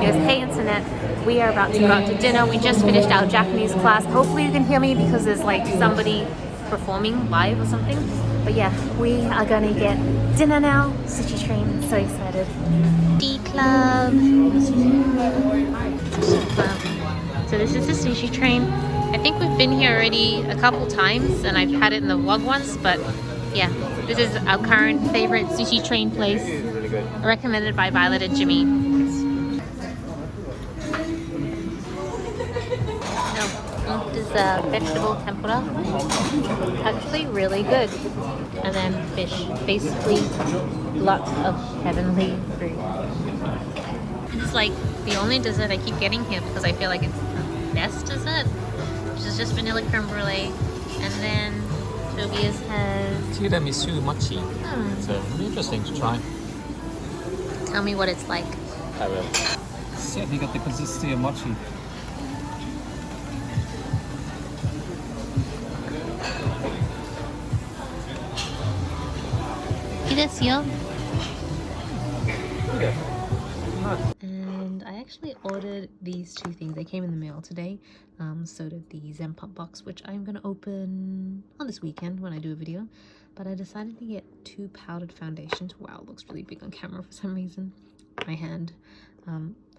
Because hey internet, we are about to go out to dinner. We just finished our Japanese class. Hopefully you can hear me because there's like somebody performing live or something. But yeah, we are gonna get dinner now. Sushi train, so excited. Tea club. So this is the sushi train. I think we've been here already a couple times and I've had it in the vlog once, but yeah, this is our current favorite sushi train place. Recommended by Violet and Jimmy. This is vegetable tempura. Actually really good. And then fish. Basically lots of heavenly fruit. It's like the only dessert I keep getting here because I feel like it's the best dessert. Which is just vanilla creme brulee. And then Tobias has tiramisu mochi. It's really interesting to try. Tell me what it's like. I will. Certainly got the consistency of mochi. And I actually ordered these two things. They came in the mail today. So did the Zen Pop box, which I'm gonna open on this weekend when I do a video. But I decided to get two powdered foundations. Wow, it looks really big on camera for some reason. My hand.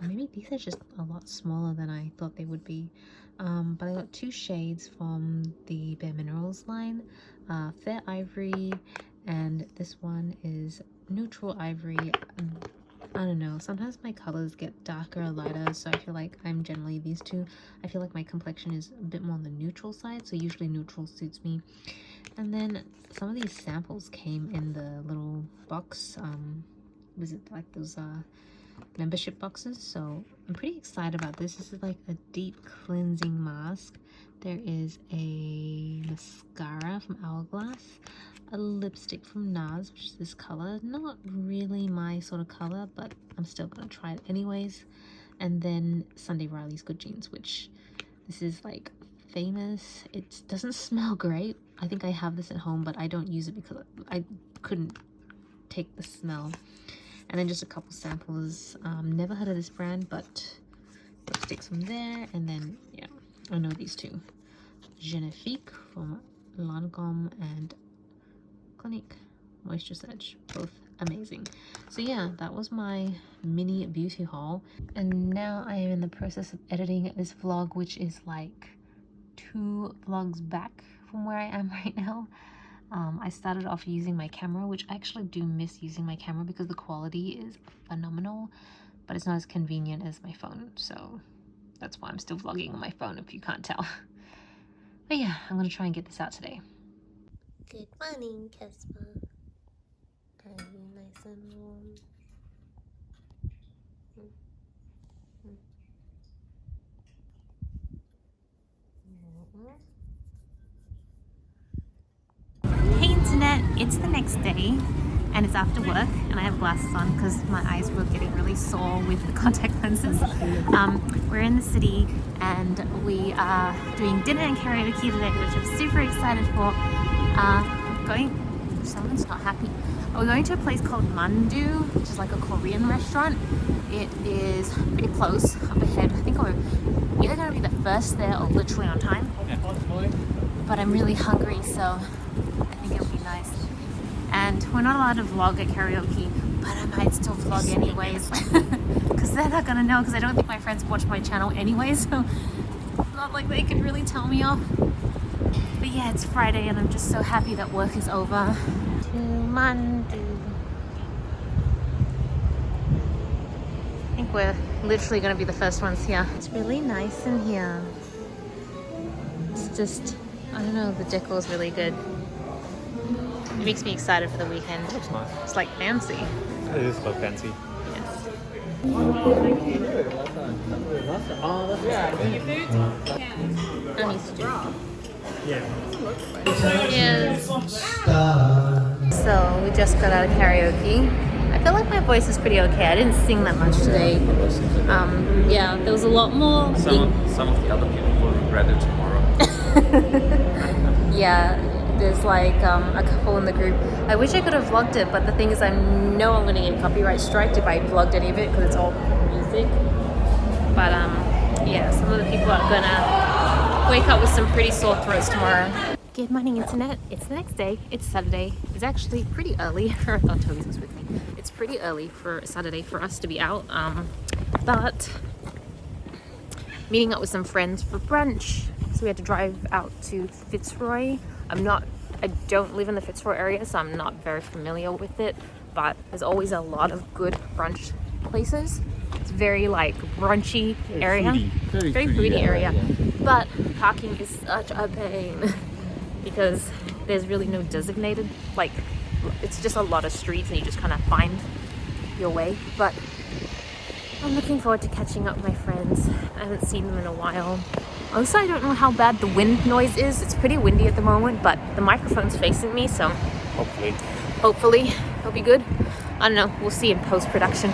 Maybe these are just a lot smaller than I thought they would be. But I got two shades from the Bare Minerals line. Fair Ivory, and this one is Neutral Ivory. I don't know, sometimes my colors get darker or lighter, so I feel like I'm generally these two. I feel like my complexion is a bit more on the neutral side, so usually neutral suits me. And then some of these samples came in the little box. Was it like those membership boxes? So I'm pretty excited about this. This is like a deep cleansing mask. There is a mascara from Hourglass, a lipstick from NARS, which is this color. Not really my sort of color, but I'm still gonna try it anyways. And then Sunday Riley's Good Jeans, which this is like famous. It doesn't smell great. I think I have this at home, but I don't use it because I couldn't take the smell. And then just a couple samples. Never heard of this brand, but lipsticks from there. And then yeah, I know these two. Genifique from Lancome and Clinique Moisture Sedge, both amazing. So yeah, that was my mini beauty haul, and now I am in the process of editing this vlog, which is like 2 vlogs back from where I am right now. I started off using my camera, which I actually do miss using my camera because the quality is phenomenal, but it's not as convenient as my phone, so that's why I'm still vlogging on my phone if you can't tell. But yeah, I'm gonna try and get this out today. Good morning, Casper. Are you nice and warm? Hey internet, it's the next day and it's after work and I have glasses on because my eyes were getting really sore with the contact lenses. We're in the city and we are doing dinner and karaoke today, which I'm super excited for. Someone's not happy. We're going to a place called Mandu, which is like a Korean restaurant. It is pretty close up ahead. I think we're either going to be the first there or literally on time. But I'm really hungry, so I think it'll be nice. And we're not allowed to vlog at karaoke, but I might still vlog anyways. Because they're not going to know, because I don't think my friends watch my channel anyway, so it's not like they can really tell me off. But yeah, it's Friday and I'm just so happy that work is over. To Mandu. I think we're literally going to be the first ones here. It's really nice in here. It's just, I don't know, the decor is really good. It makes me excited for the weekend. It looks nice. It's like fancy. It is quite fancy. Yes. Honey stew. Yeah. Yes. So we just got out of karaoke. I feel like my voice is pretty okay. I didn't sing that much today. Yeah, there was a lot more. Some of the other people will regret it tomorrow. Yeah, there's like a couple in the group. I wish I could have vlogged it, but the thing is I know I'm going to get copyright striked if I vlogged any of it because it's all music. But yeah, some of the people are gonna wake up with some pretty sore throats tomorrow. Good morning, internet. It's the next day. It's Saturday. It's actually pretty early. I thought Toby was with me. It's pretty early for Saturday for us to be out. But meeting up with some friends for brunch. So we had to drive out to Fitzroy. I don't live in the Fitzroy area, so I'm not very familiar with it. But there's always a lot of good brunch places. It's very like brunchy area. Very foodie area. But parking is such a pain. Because there's really no designated, like, it's just a lot of streets and you just kind of find your way. But I'm looking forward to catching up with my friends. I haven't seen them in a while. Also, I don't know how bad the wind noise is. It's pretty windy at the moment, but the microphone's facing me, so hopefully it'll be good. I don't know, we'll see in post-production.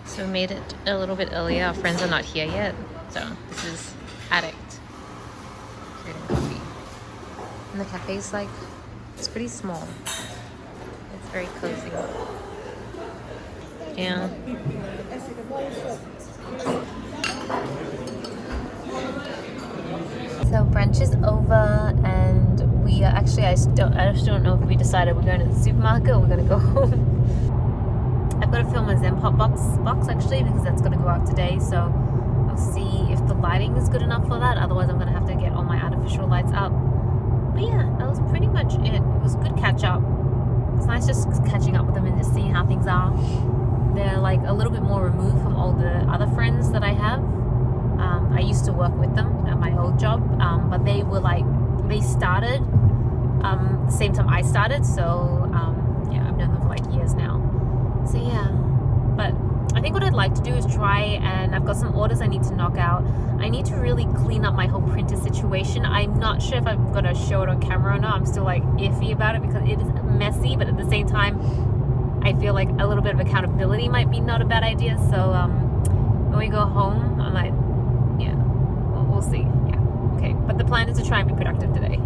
So we made it a little bit earlier. Our friends are not here yet. So this is Addict creating coffee. And the cafe's like, it's pretty small. It's very cozy. Yeah. So brunch is over and we are actually, I just don't know if we decided we're going to the supermarket or we're going to go home. I've got to film a Zen Pop box actually because that's going to go out today. So I'll see if the lighting is good enough for that. Otherwise I'm going to have to get all my artificial lights up. But yeah, that was pretty much it. It was a good catch up. It's nice just catching up with them and just seeing how things are. They're like a little bit more removed from all the other friends that I have. I used to work with them at my old job, but they were like, they started the same time I started. So yeah, I've known them for like years now. So yeah, but I think what I'd like to do is try, and I've got some orders I need to knock out. I need to really clean up my whole printer situation. I'm not sure if I'm gonna show it on camera or not. I'm still like iffy about it because it is messy, but at the same time, I feel like a little bit of accountability might be not a bad idea. So when we go home, I'm like, yeah, we'll see. Yeah, okay. But the plan is to try and be productive today.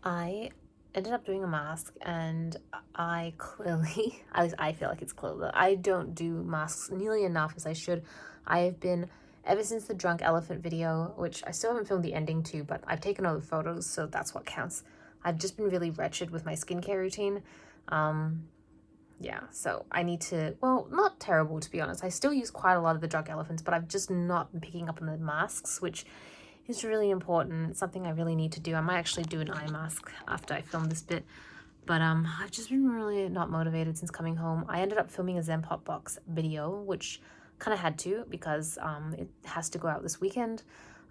I ended up doing a mask, and I clearly, at least I feel like it's clear that I don't do masks nearly enough as I should. I have been, ever since the drunk elephant video, which I still haven't filmed the ending to, but I've taken all the photos, so that's what counts. I've just been really wretched with my skincare routine. Yeah, so I need to, well, not terrible to be honest. I still use quite a lot of the drunk elephants, but I've just not been picking up on the masks, which is really important. It's something I really need to do. I might actually do an eye mask after I film this bit. But I've just been really not motivated since coming home. I ended up filming a Zen Pop box video, which kind of had to because it has to go out this weekend.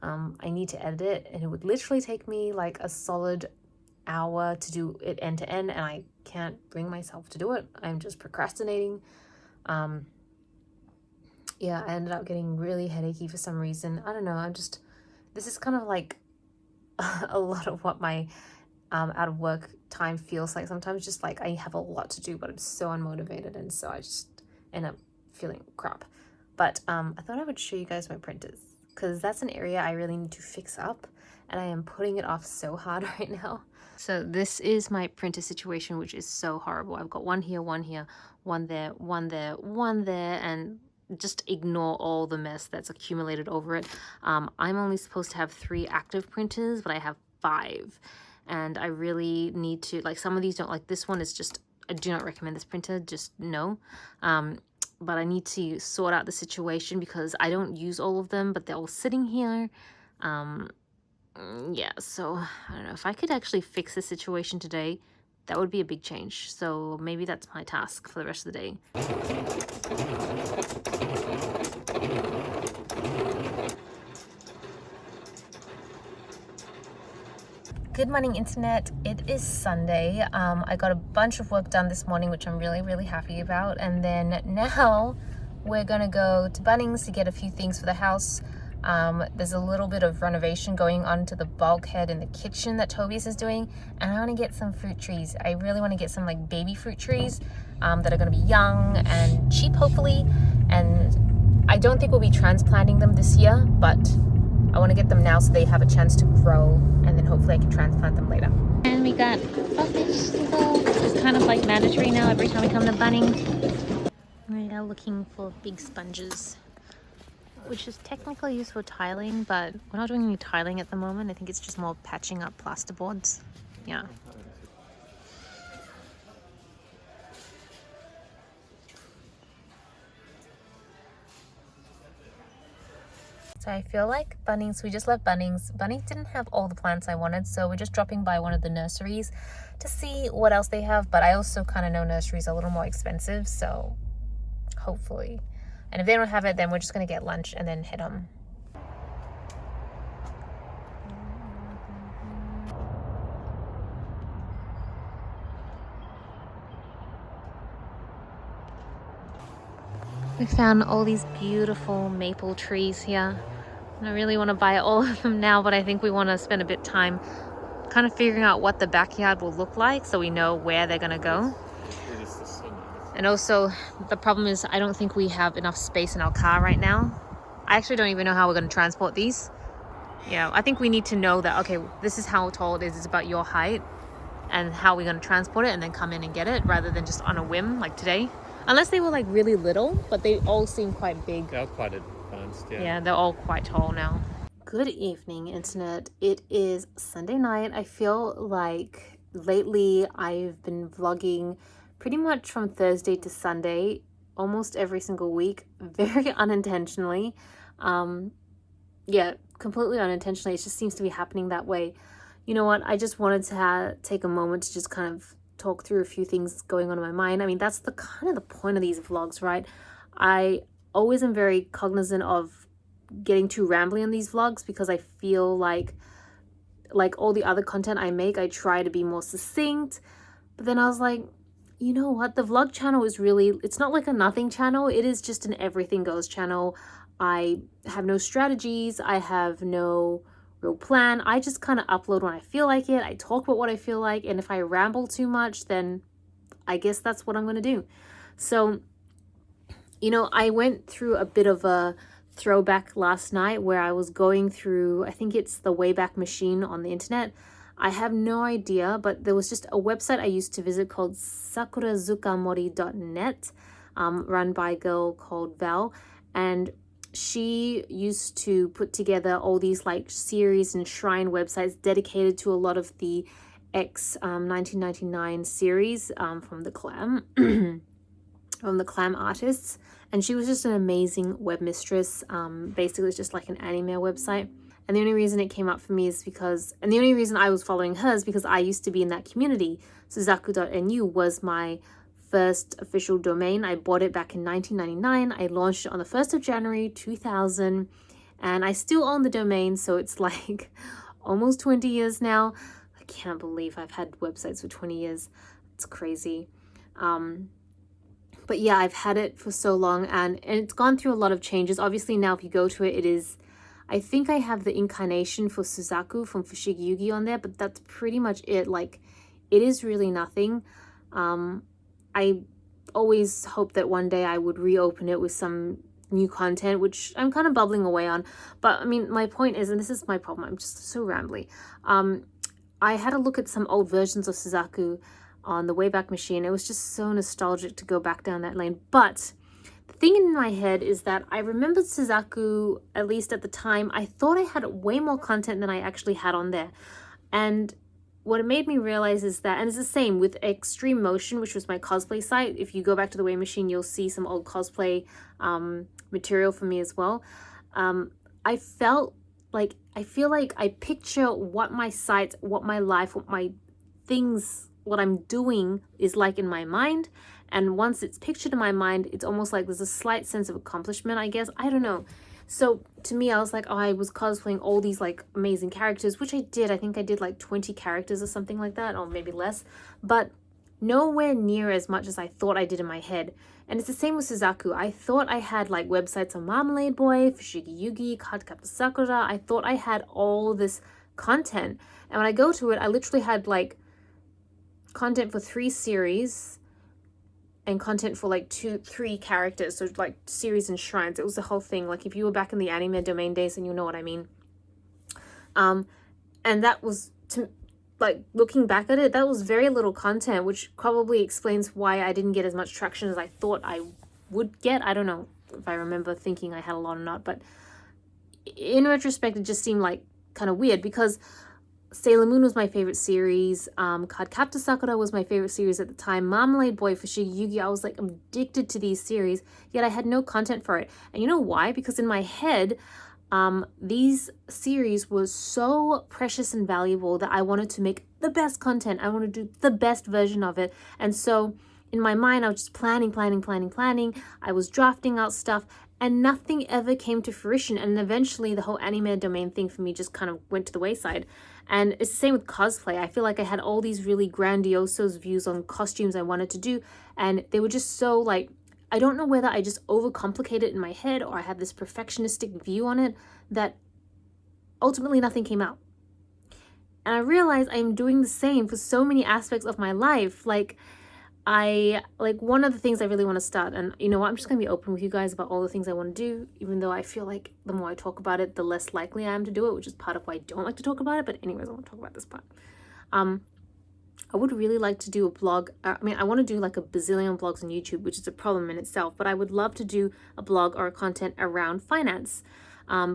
I need to edit it, and it would literally take me like a solid hour to do it end to end, and I can't bring myself to do it. I'm just procrastinating. Yeah, I ended up getting really headachy for some reason. I don't know, this is kind of like a lot of what my out of work time feels like sometimes. Just like I have a lot to do, but I'm so unmotivated, and so I just end up feeling crap. But I thought I would show you guys my printers because that's an area I really need to fix up, and I am putting it off so hard right now. So this is my printer situation, which is so horrible. I've got one here, one there, one there, and just ignore all the mess that's accumulated over it. I'm only supposed to have 3 active printers, but I have 5. And I really need to, like, some of these don't, like this one is just, I do not recommend this printer, just no. But I need to sort out the situation because I don't use all of them, but they're all sitting here. Yeah, so I don't know if I could actually fix the situation today, that would be a big change. So maybe that's my task for the rest of the day. Good morning, internet. It is Sunday. I got a bunch of work done this morning, which I'm really happy about. And then now we're gonna go to Bunnings to get a few things for the house. There's a little bit of renovation going on to the bulkhead in the kitchen that Tobias is doing, and I want to get some fruit trees. I really want to get some like baby fruit trees that are going to be young and cheap hopefully, and I don't think we'll be transplanting them this year, but I want to get them now so they have a chance to grow, and then hopefully I can transplant them later. And we got buckets to go. It's kind of like mandatory now every time we come to Bunnings. We are looking for big sponges. which is technically used for tiling, but we're not doing any tiling at the moment. I think it's just more patching up plasterboards. Yeah. So I feel like Bunnings, we just left Bunnings. Bunnings didn't have all the plants I wanted, so we're just dropping by one of the nurseries to see what else they have. But I also kind of know nurseries are a little more expensive, so hopefully. And if they don't have it, then we're just going to get lunch and then head home. We found all these beautiful maple trees here. And I really want to buy all of them now, but I think we want to spend a bit of time kind of figuring out what the backyard will look like so we know where they're going to go. And also, the problem is I don't think we have enough space in our car right now. I actually don't even know how we're going to transport these. Yeah, I think we need to know that, okay, this is how tall it is. It's about your height and how we're going to transport it and then come in and get it rather than just on a whim like today. Unless they were like really little, but they all seem quite big. They're quite advanced, yeah. Yeah, they're all quite tall now. Good evening, internet. It is Sunday night. I feel like lately I've been vlogging pretty much from Thursday to Sunday, almost every single week, very unintentionally. Yeah, completely unintentionally. It just seems to be happening that way. You know what? I just wanted to take a moment to just kind of talk through a few things going on in my mind. I mean, that's the kind of the point of these vlogs, right? I always am very cognizant of getting too rambly on these vlogs because I feel like all the other content I make, I try to be more succinct. But then I was like, you know what? The vlog channel is really, it's not like a nothing channel. It is just an everything goes channel. I have no strategies. I have no real plan. I just kind of upload when I feel like it. I talk about what I feel like. And if I ramble too much, then I guess that's what I'm going to do. So, you know, I went through a bit of a throwback last night where I was going through, I think it's the Wayback Machine on the internet. I have no idea, but there was just a website I used to visit called sakurazukamori.net, run by a girl called Val. And she used to put together all these like series and shrine websites dedicated to a lot of the 1999 series from the Clam from the Clam artists. And she was just an amazing web mistress. Basically it's just like an anime website. And the only reason it came up for me is because, and the only reason I was following her is because I used to be in that community. Suzaku.nu was my first official domain. I bought it back in 1999. I launched it on the 1st of January 2000, and I still own the domain, so it's like almost 20 years now. I can't believe I've had websites for 20 years. It's crazy. But yeah, I've had it for so long, and it's gone through a lot of changes. Obviously now if you go to it, it is, I think I have the incarnation for Suzaku from Fushigi Yugi on there, but that's pretty much it. Like, it is really nothing. I always hoped that one day I would reopen it with some new content, which I'm kind of bubbling away on. But I mean, my point is, and this is my problem, I'm just so rambly. I had a look at some old versions of Suzaku on the Wayback Machine. It was just so nostalgic to go back down that lane. But the thing in my head is that I remembered Suzaku, at least at the time, I thought I had way more content than I actually had on there. And what it made me realize is that, and it's the same with Extreme Motion, which was my cosplay site. If you go back to the Way Machine, you'll see some old cosplay material for me as well. I feel like I picture what my site, what my life, what my things, what I'm doing is like in my mind. And once it's pictured in my mind, it's almost like there's a slight sense of accomplishment, I guess. I don't know. So to me, I was like, oh, I was cosplaying all these like amazing characters, which I did. I think I did like 20 characters or something like that, or maybe less, but nowhere near as much as I thought I did in my head. And it's the same with Suzaku. I thought I had like websites on Marmalade Boy, Fushigi Yugi, Cardcaptor Sakura. I thought I had all this content. And when I go to it, I literally had like content for 3 series and content for like 2-3 characters, so like series and shrines. It was the whole thing. Like if you were back in the anime domain days, and you know what I mean. And that was, to like looking back at it, that was very little content, which probably explains why I didn't get as much traction as I thought I would get. I don't know. if I remember thinking I had a lot or not, but in retrospect, it just seemed like kind of weird because Sailor Moon was my favorite series. Cardcaptor Sakura was my favorite series at the time. Marmalade Boy for Yu-Gi-Oh! I was like addicted to these series, yet I had no content for it. And you know why? Because in my head, these series were so precious and valuable that I wanted to make the best content. I wanted to do the best version of it. And so in my mind, I was just planning. I was drafting out stuff and nothing ever came to fruition. And eventually the whole anime domain thing for me just kind of went to the wayside. And it's the same with cosplay. I feel like I had all these really grandiose views on costumes I wanted to do. And they were just so like, I don't know whether I just overcomplicated it in my head or I had this perfectionistic view on it that ultimately nothing came out. And I realized I'm doing the same for so many aspects of my life. Like one of the things I really want to start, and you know what, I'm just going to be open with you guys about all the things I want to do, even though I feel like the more I talk about it, the less likely I am to do it, which is part of why I don't like to talk about it. But anyways, I want to talk about this part. I would really like to do a blog. I want to do like a bazillion blogs on YouTube, which is a problem in itself, but I would love to do a blog or a content around finance,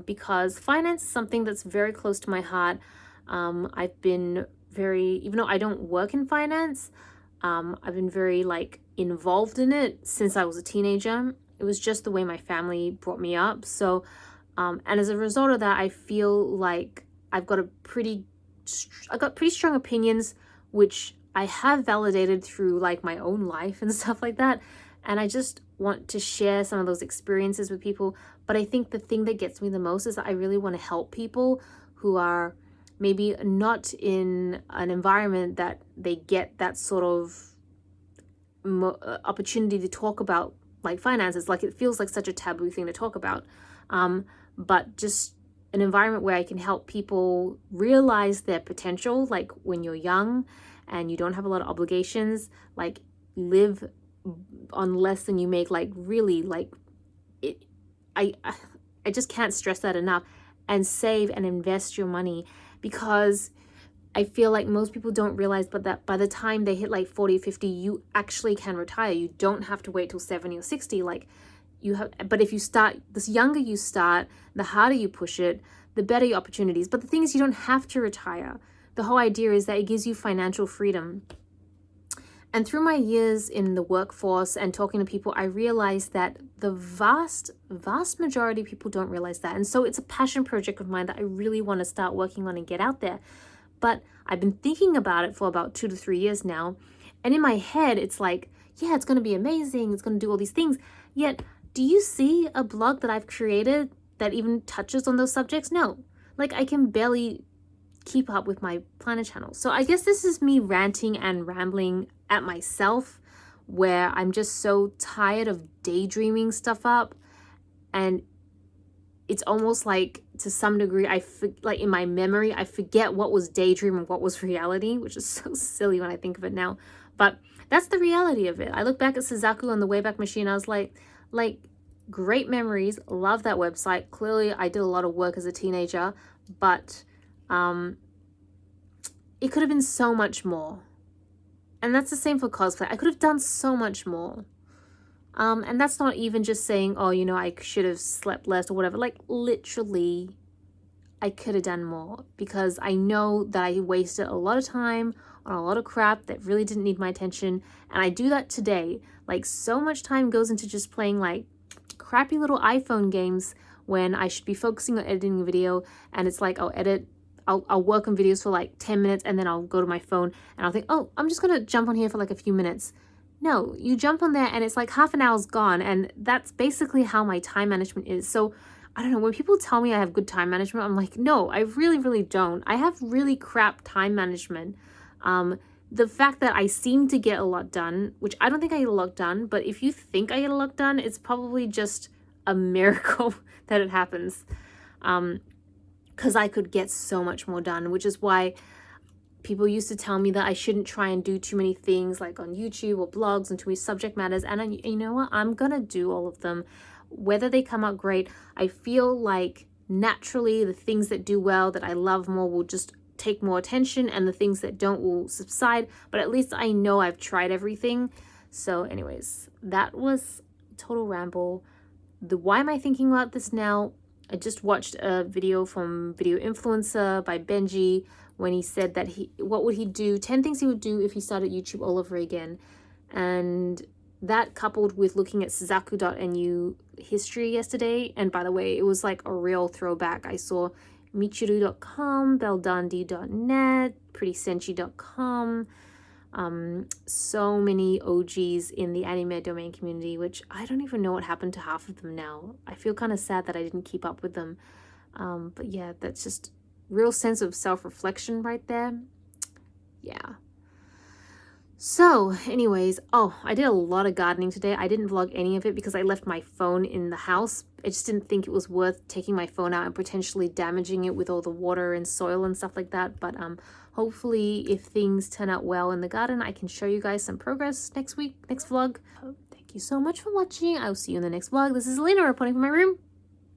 because finance is something that's very close to my heart. I've been even though I don't work in finance, I've been very like involved in it since I was a teenager. It was just the way my family brought me up. So, and as a result of that, I feel like I've got pretty strong opinions, which I have validated through like my own life and stuff like that. And I just want to share some of those experiences with people. But I think the thing that gets me the most is that I really want to help people who are maybe not in an environment that they get that sort of opportunity to talk about like finances. Like it feels like such a taboo thing to talk about. But just an environment where I can help people realize their potential, like when you're young and you don't have a lot of obligations, like live on less than you make, like really like it. I just can't stress that enough. And save and invest your money, because I feel like most people don't realize, but that by the time they hit like 40, 50, you actually can retire. You don't have to wait till 70 or 60. Like you have, but if you start, the younger you start, the harder you push it, the better your opportunities. But the thing is, you don't have to retire. The whole idea is that it gives you financial freedom. And through my years in the workforce and talking to people, I realized that the vast majority of people don't realize that. And so it's a passion project of mine that I really want to start working on and get out there. But I've been thinking about it for about 2 to 3 years now. And in my head, it's like, yeah, it's going to be amazing. It's going to do all these things. Yet, do you see a blog that I've created that even touches on those subjects? No. Like I can barely keep up with my planner channel. So I guess this is me ranting and rambling at myself, where I'm just so tired of daydreaming stuff up. And it's almost like to some degree, like in my memory, I forget what was daydream and what was reality, which is so silly when I think of it now. But that's the reality of it. I look back at Suzaku on the Wayback Machine. I was like great memories. Love that website. Clearly, I did a lot of work as a teenager, but it could have been so much more. And that's the same for cosplay. I could have done so much more. And that's not even just saying, oh, you know, I should have slept less or whatever. Like literally, I could have done more, because I know that I wasted a lot of time on a lot of crap that really didn't need my attention. And I do that today. Like so much time goes into just playing like crappy little iPhone games when I should be focusing on editing a video. And it's like, I'll work on videos for like 10 minutes and then I'll go to my phone and I'll think, oh, I'm just going to jump on here for like a few minutes. No, you jump on there and it's like half an hour's gone. And that's basically how my time management is. So I don't know, when people tell me I have good time management, I'm like, no, I really, really don't. I have really crap time management. The fact that I seem to get a lot done, which I don't think I get a lot done, but if you think I get a lot done, it's probably just a miracle that it happens. Because I could get so much more done, which is why people used to tell me that I shouldn't try and do too many things like on YouTube or blogs and too many subject matters. And you know what? I'm going to do all of them. Whether they come out great, I feel like naturally the things that do well, that I love more, will just take more attention, and the things that don't will subside. But at least I know I've tried everything. So anyways, that was total ramble. why am I thinking about this now? I just watched a video from Video Influencer by Benji when he said that what would he do, 10 things he would do if he started YouTube all over again. And that coupled with looking at Suzaku.nu history yesterday, and by the way, it was like a real throwback. I saw Michiru.com, Beldandi.net, PrettySenchi.com, so many OGs in the anime domain community, which I don't even know what happened to half of them now. I feel kind of sad that I didn't keep up with them. But yeah, that's just real sense of self-reflection right there. Yeah. So anyways, oh, I did a lot of gardening today. I didn't vlog any of it because I left my phone in the house. I just didn't think it was worth taking my phone out and potentially damaging it with all the water and soil and stuff like that. But hopefully if things turn out well in the garden, I can show you guys some progress next week, next vlog. Thank you so much for watching. I will see you in the next vlog. This is Celina reporting from my room.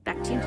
Back to you.